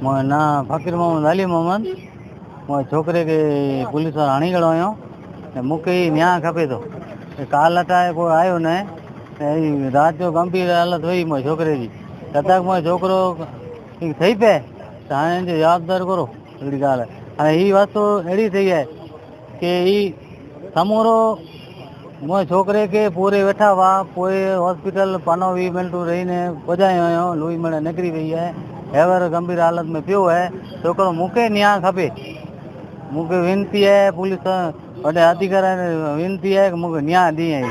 ना फकीर मोहम्मद अली मोहम्मद मोए छोकरे के पुलिस वारा हणी गयो आयो मूंखे न्याय खपे तो काल अटाए कोई आयो न रात जो गंभीर हालत हुई मोए छोकरे जी तक मोए छोकरो थी पे तो हाँ जवाबदार करो अड़ी गाल हाँ ही वस्तु अड़ी थी है कि समूरो मोए छोकरे के पूरे वेठा हुआ पोए हॉस्पिटल 15-20 मिनट रही ने पहुंचायो आयो लोई मणे निकरी वही है हेवर गंभीर हालत में पियो है छोकरो मूंखे न्याय खपे मूंखे विनती है पुलिस वडे अधिकारी ने विनती है कि मूंखे न्याय दी है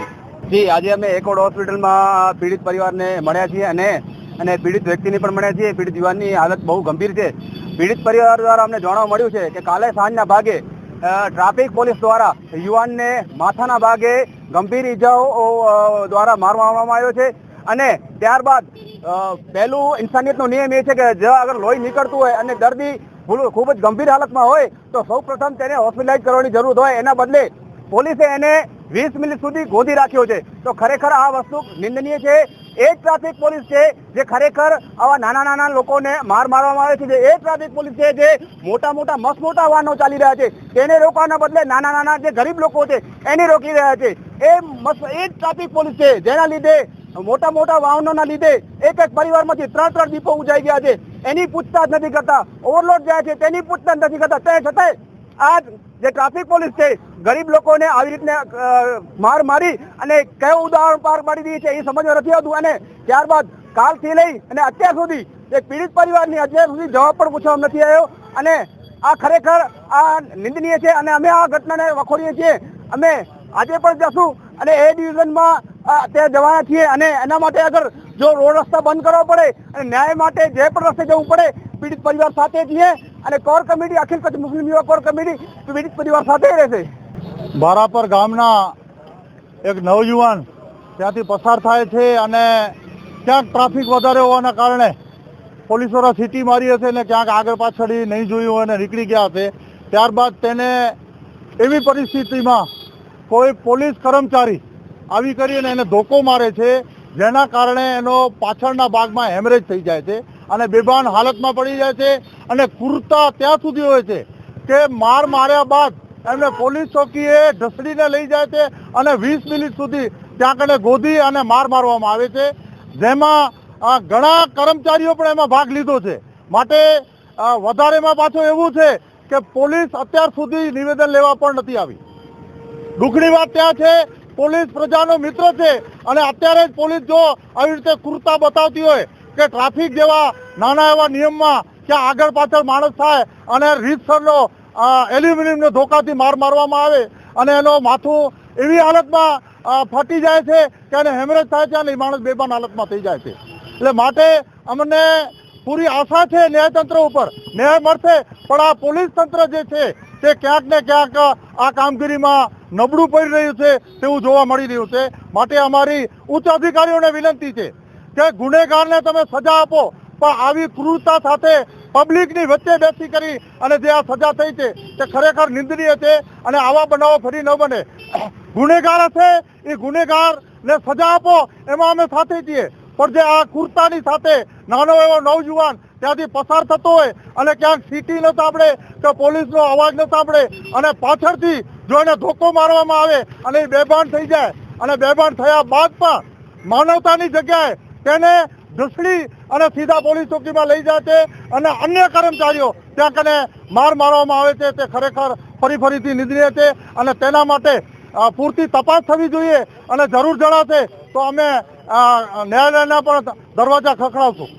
जी आज अमे एकोड होस्पिटल में पीड़ित परिवार ने मळ्या छीए अने पीड़ित व्यक्ति ने पण मळ्या छीए पीड़ित युवान की हालत बहुत गंभीर है। पीड़ित परिवार द्वारा अमने जाणवा मळ्युं छे कि काले सांजना भागे ट्राफिक पोलीस द्वारा युवान ने माथाना भागे गंभीर इजाओ द्वारा मारवामां आव्यो छे अने त्यारबाद पहलू इंसानियतनो नियम ए छे कि जो अगर लोही निकळतुं होय अने दर्दी खूब ज गंभीर हालत में होय तो सौ प्रथम तेने होस्पिटलाइज करवानी जरूरत होय एना बदले पोलीसे एने 20 मिनिट सुधी गोदी राख्यो छे तो खरेखर आ वस्तु निंदनीय छे। एक ट्राफिक पोलीस छे जे खरेखर आवा नाना नाना लोकोने मार मारवामां आवे छे जे एक ट्राफिक पोलीस छे जे मोटा मोटा मस्त मोटा वाहनो चाली रह्या छे तेने रोकवाना बदले नाना नाना जे गरीब लोको छे एने रोकी रह्या छे। एक ट्राफिक पोलीस छे जेना लीधे मोटा मोटा वाहनोना लीधे एक एक परिवारमांथी 3-3 दीपो उजाई गया छे एनी पूछताछ नहीं करता ओवरलोड जाए छे तेनी पूछताछ नहीं करता ते छतांय आज जे ट्राफिक पोलीस छे गरीब लोकोने આવી રીતને માર મારી અને કયો ઉદાહરણ પાર પાડી દી છે એ સમજવા નથી આવતું અને ત્યારબાદ કાલથી લઈ અને અત્યાર સુધી એક પીડિત પરિવારની અત્યાર સુધી જવાબ પણ પૂછવામાં નથી આવ્યો અને આ ખરેખર આ નિંદનીય છે અને અમે આ ઘટનાને વખોડીએ છીએ। અમે આજે પણ જશું અને એ ડિવિઝનમાં તે જવાના છીએ અને એના માટે અગર જો રોડ રસ્તા બંધ કરવા પડે અને ન્યાય માટે જે પણ રસ્તે જવું પડે પીડિત પરિવાર સાથે છીએ અને કોર કમિટી અખિલ કચ્છ મુસ્લિમ યુવા કોર કમિટી પીડિત પરિવાર સાથે રહેશે। બારાપર ગામના એક નવયુવાન ત્યાંથી પસાર થાય છે અને ક્યાંક ટ્રાફિક વધારે હોવાના કારણે પોલીસવાળા સીટી મારી હશે ને ક્યાંક આગળ પાછળ નહીં જોયું હોય અને નીકળી ગયા હશે। ત્યારબાદ તેને એવી પરિસ્થિતિમાં કોઈ પોલીસ કર્મચારી આવી કરીને એને ધોકો મારે છે જેના કારણે એનો પાછળના ભાગમાં હેમરેજ થઈ જાય છે અને બેભાન હાલતમાં પડી જાય છે અને કુર્તા ત્યાં સુધી હોય છે કે માર માર્યા બાદ એમને પોલીસ ચોકીએ ઢસડીને લઈ જાય છે અને 20 મિનિટ સુધી ત્યાં કને ગોદી અને માર મારવામાં આવે છે જેમાં ઘણા કર્મચારીઓ પણ એમાં ભાગ લીધો છે। માટે વધારેમાં પાછું એવું છે કે પોલીસ અત્યાર સુધી નિવેદન લેવા પણ નથી આવી। દુઃખની વાત ત્યાં છે પોલીસ પ્રજાનો મિત્ર છે અને અત્યારે જ પોલીસ જો આવી રીતે ક્રૂરતા બતાવતી હોય કે ટ્રાફિક જેવા નાના એવા નિયમમાં ક્યાં આગળ પાછળ માણસ થાય અને રીતસરનો એલ્યુમિનિયમનો ધોકાથી માર મારવામાં આવે અને એનો માથું એવી હાલતમાં ફાટી જાય છે કે એને હેમરેજ થાય છે અને માણસ બેભાન હાલતમાં થઈ જાય છે। એટલે માટે અમને પૂરી આશા છે ન્યાયતંત્ર ઉપર ન્યાય મળશે પણ આ પોલીસ તંત્ર જે છે તે ક્યાંક ને ક્યાંક આ કામગીરીમાં નબળું પડી રહ્યું છે તેવું જોવા મળી રહ્યું છે। માટે અમારી ઉચ્ચ અધિકારીઓને વિનંતી છે કે ગુનેગારને તમે સજા આપો પણ આવી ક્રૂરતા સાથે પબ્લિકની વચ્ચે બેસી કરી અને જે આ સજા થઈ છે તે ખરેખર નિંદનીય છે અને આવા બનાવો ફરી ન બને। ગુનેગાર હશે એ ગુનેગારને સજા આપો એમાં અમે સાથે છીએ પણ જે આ ક્રૂરતાની સાથે નાનો એવો નવયુવાન ત્યાંથી પસાર થતો હોય અને ક્યાંક સીટી ન સાંભળે કે પોલીસનો અવાજ ન સાંભળે અને પાછળથી જો એને ધોકો મારવામાં આવે અને એ બેભાન થઈ જાય અને બેભાન થયા બાદ પણ માનવતાની જગ્યાએ તેને ઢસડી અને સીધા પોલીસ ચોકીમાં લઈ જાય છે અને અન્ય કર્મચારીઓ ત્યાં કને માર મારવામાં આવે છે તે ખરેખર ફરીથી નિંદનીય છે અને તેના માટે પૂરતી તપાસ થવી જોઈએ અને જરૂર જણાશે તો અમે ન્યાયાલયના પણ દરવાજા ખખડાવશું।